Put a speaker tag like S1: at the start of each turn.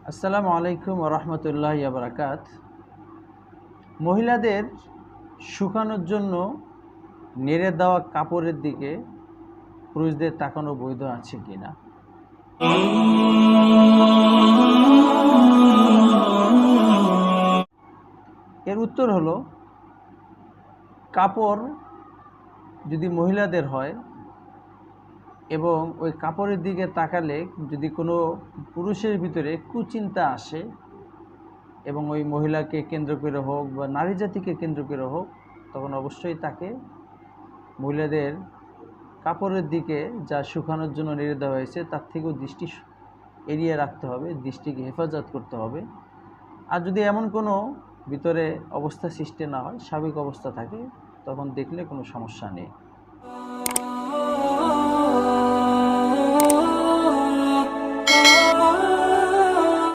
S1: আসসালামু আলাইকুম ওয়া রাহমাতুল্লাহি ওয়া বারাকাত। মহিলাদের শুকানোর জন্য নেড়ে দেওয়া কাপড়ের দিকে পুরুষদের তাকানো বৈধ আছে কিনা? এর উত্তর হলো, কাপড় যদি মহিলাদের হয় এবং ওই কাপড়ের দিকে তাকালে যদি কোনো পুরুষের ভিতরে কুচিন্তা আসে এবং ওই মহিলাকে কেন্দ্র করে হোক বা নারী জাতিকে কেন্দ্র করে হোক, তখন অবশ্যই তাকে মহিলাদের কাপড়ের দিকে যা শুকানোর জন্য নেড়ে দেওয়া হয়েছে তার থেকেও দৃষ্টি এড়িয়ে রাখতে হবে, দৃষ্টিকে হেফাজত করতে হবে। আর যদি এমন কোনো ভিতরে অবস্থা সৃষ্টি না হয়, স্বাভাবিক অবস্থা থাকে, তখন দেখলে কোনো সমস্যা নেই।